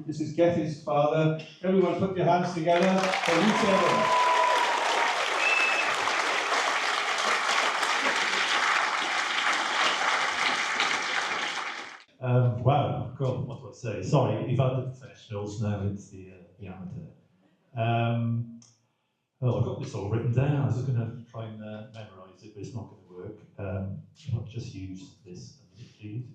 This is Gethin's father. Everyone put your hands together for Rhys Evans. Wow, God, what do I say? Sorry, you've had the professionals, now it's the amateur. Well, I've got this all written down. I was just going to try and memorise it, but it's not going to work. I'll just use this as a lead.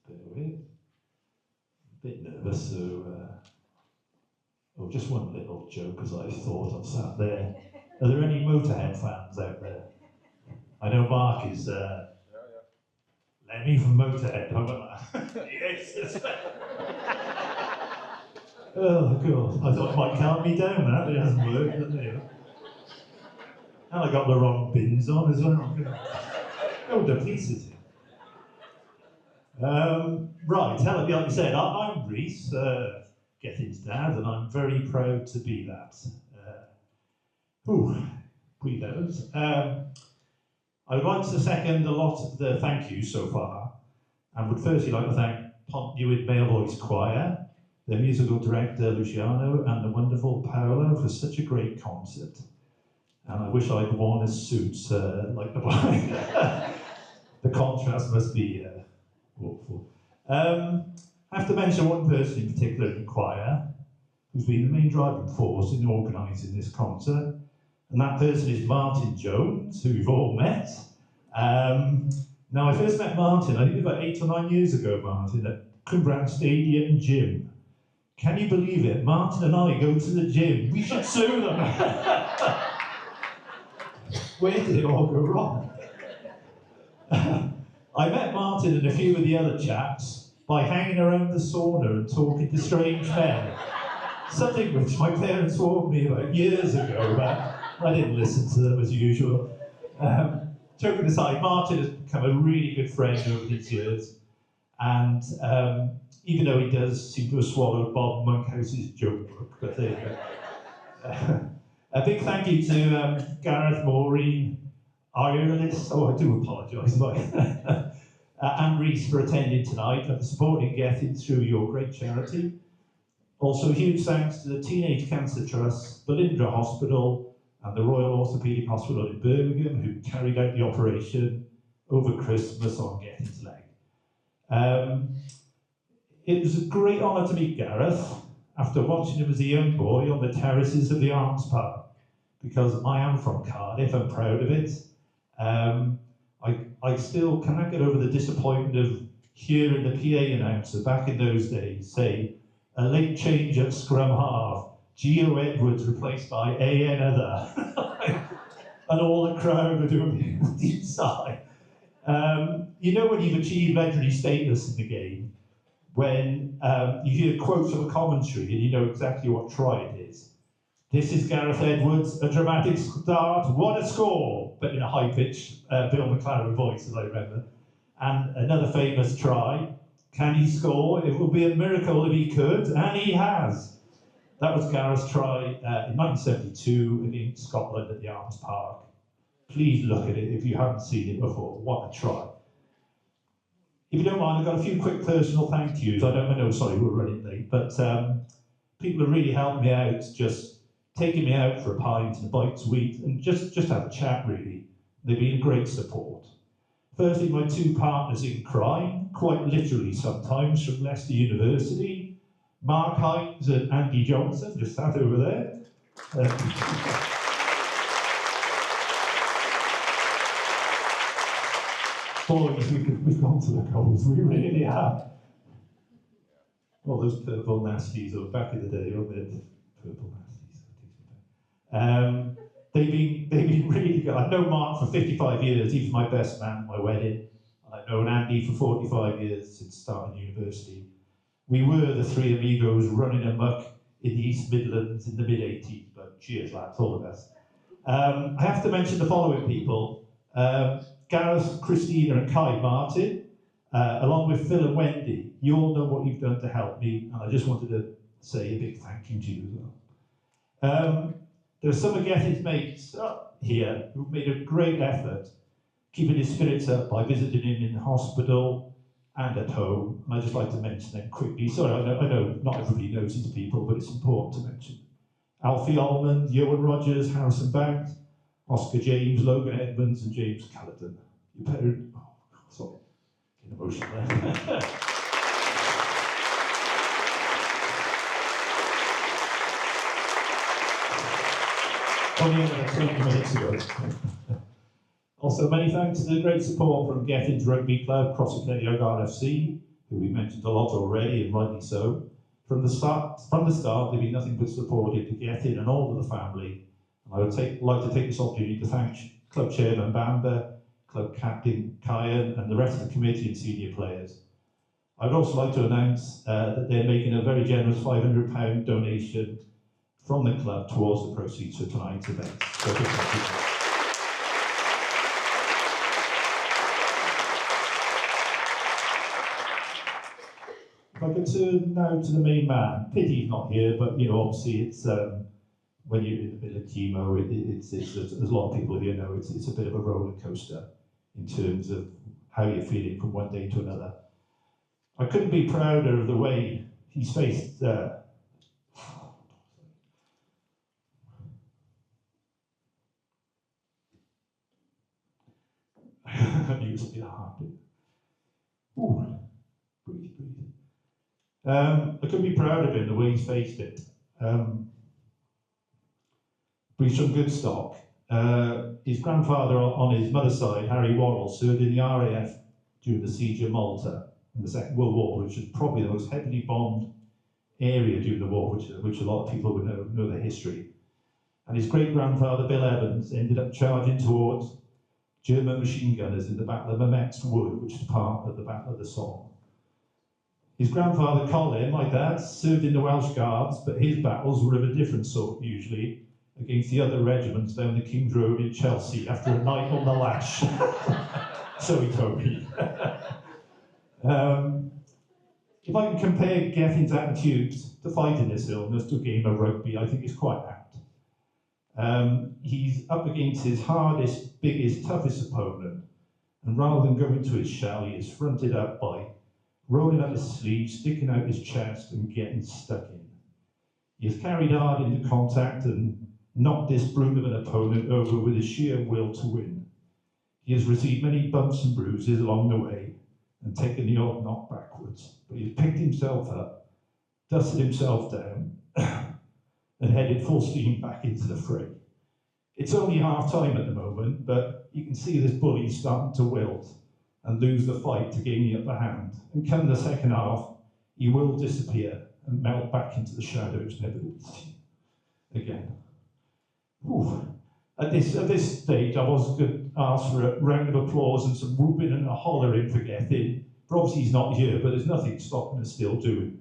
Bear with. A bit nervous, so just one little joke as I thought I'm sat there. Are there any Motorhead fans out there? I know Mark is Lemmy from Motorhead. How about that? Yes. Oh God, I thought it might calm me down, that, but it hasn't worked, has it? And I got the wrong bins on as well. Go to pieces. Right, like you said, I'm Rhys, Gethin's dad, and I'm very proud to be that. Breathe out. I would like to second a lot of the thank yous so far, and would firstly like to thank Pontnewydd Male Voice Choir, their musical director Luciano, and the wonderful Paolo for such a great concert. And I wish I'd worn a suit like the boy. The contrast must be awful. I have to mention one person in particular in the choir who's been the main driving force in organising this concert, and that person is Martin Jones, who you've all met. Now, I first met Martin, I think it was about 8 or 9 years ago, Martin, at Cwmbran Stadium Gym. Can you believe it? Martin and I go to the gym. We should sue them. Where did it all go wrong? I met Martin and a few of the other chaps by hanging around the sauna and talking to strange men. Something which my parents warned me about years ago, but I didn't listen to them as usual. Joking aside, Martin has become a really good friend over these years, and even though he does seem to have swallowed Bob Monkhouse's joke book, but there you go. A big thank you to Gareth, Maureen, Irelis, I do apologise, and Rhys for attending tonight and for supporting Gethin through your great charity. Also, a huge thanks to the Teenage Cancer Trust, Balindra Hospital, and the Royal Orthopaedic Hospital in Birmingham, who carried out the operation over Christmas on Gethin's leg. It was a great honour to meet Gareth after watching him as a young boy on the terraces of the Arms Park, because I am from Cardiff, I'm proud of it. I still cannot get over the disappointment of hearing the PA announcer back in those days say, a late change at scrum half, Gio Edwards replaced by A.N. Other. And all the crowd were doing the deep sigh. You know when you've achieved legendary status in the game, when you hear quotes from a commentary and you know exactly what try it is. This is Gareth Edwards, a dramatic start, what a score, but in a high-pitched Bill McLaren voice, as I remember. And another famous try, can he score? It would be a miracle if he could, and he has. That was Gareth's try in 1972 against Scotland at the Arms Park. Please look at it if you haven't seen it before, what a try. If you don't mind, I've got a few quick personal thank yous. I know, sorry, we're running late, but people have really helped me out, just taking me out for a pint and a bite to eat, and just have a chat, really. They've been a great support. Firstly, my two partners in crime, quite literally sometimes, from Leicester University, Mark Hines and Andy Johnson, just sat over there. Boys, we've gone to the goals, we really have. Well, those purple nasties of back in the day, weren't they? Purple nasties. They've been really good. I've known Mark for 55 years. He was my best man at my wedding. I've known Andy for 45 years since starting university. We were the three amigos running amok in the East Midlands in the mid-80s, but cheers, lads, all of us. I have to mention the following people. Gareth, Christina and Kai Martin, along with Phil and Wendy. You all know what you've done to help me, and I just wanted to say a big thank you to you as well. There are some of Gethin's mates here who've made a great effort keeping his spirits up by visiting him in the hospital, and at home. And I'd just like to mention them quickly. Sorry, I know not everybody knows these people, but it's important to mention. Alfie Almond, Ewan Rogers, Harrison Banks, Oscar James, Logan Edmonds, and James Cullerton. You better, sorry, get emotional there. Only another 20 minutes ago. Also, many thanks to the great support from Gethin's Rugby Club, Croesyceiliog RFC, who we mentioned a lot already, and rightly so. From the start, they've been nothing but supportive to Gethin and all of the family. And I would like to take this opportunity to thank Club Chairman Bamber, Club Captain Kyan, and the rest of the committee and senior players. I would also like to announce that they're making a very generous £500 donation from the club towards the proceeds for tonight's event. So thank you. If I could turn now to the main man. Pity he's not here, but obviously it's when you're in the middle of chemo, there's a lot of people here know it's a bit of a roller coaster in terms of how you're feeling from one day to another. I couldn't be prouder of the way he's faced. He was a bit hard. Ooh, breathe. I couldn't be proud of him the way he's faced it. But he's from good stock. His grandfather on his mother's side, Harry Worrell, served in the RAF during the siege of Malta in the Second World War, which is probably the most heavily bombed area during the war, which a lot of people would know the history. And his great-grandfather, Bill Evans, ended up charging towards German machine gunners in the Battle of Mametz Wood, which is part of the Battle of the Somme. His grandfather, Colin, my dad, served in the Welsh Guards, but his battles were of a different sort, usually, against the other regiments down the King's Road in Chelsea after a night on the lash. So he told me. If I can compare Gethin's attitude to fighting this illness to a game of rugby, I think it's quite apt. He's up against his hardest, biggest, toughest opponent, and rather than going to his shell, he is fronted up by rolling up his sleeves, sticking out his chest, and getting stuck in. He has carried hard into contact and knocked this brute of an opponent over with his sheer will to win. He has received many bumps and bruises along the way and taken the odd knock backwards, but he has picked himself up, dusted himself down, and headed full steam back into the fray. It's only half time at the moment, but you can see this bully starting to wilt and lose the fight to gain the upper hand. And come the second half, he will disappear and melt back into the shadows, never to be seen again. Whew. At this stage, I was going to ask for a round of applause and some whooping and a hollering for Gethin. But obviously he's not here, but there's nothing stopping us still doing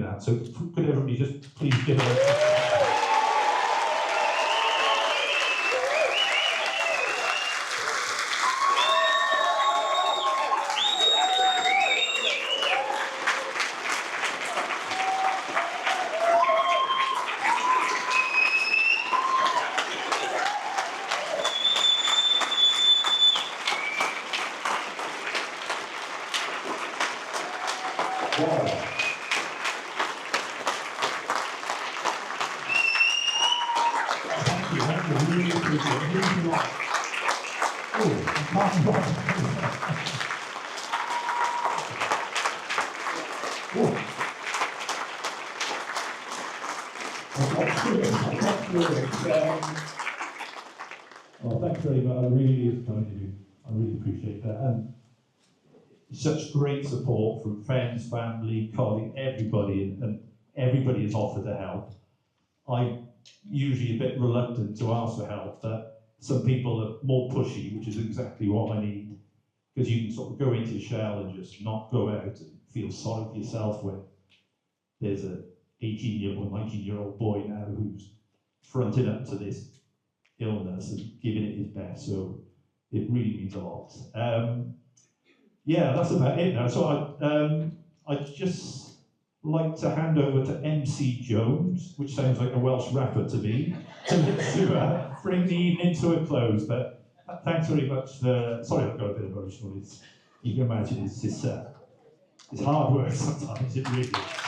that. So could everybody just please give it a... Well, thanks very much. I really is kind of you. I really appreciate that. And such great support from friends, family, colleagues, everybody, and everybody has offered to help. I'm usually a bit reluctant to ask for help, but some people are more pushy, which is exactly what I need. Because you can sort of go into your shell and just not go out and feel sorry for yourself when there's a 18-year-old, 19-year-old boy now who's fronted up to this illness and giving it his best. So it really means a lot. Yeah, that's about it now. So I'd just like to hand over to MC Jones, which sounds like a Welsh rapper to me, to bring the evening to a close. But thanks very much for, sorry I've got a bit emotional, you can imagine it's It's hard work sometimes, it really is.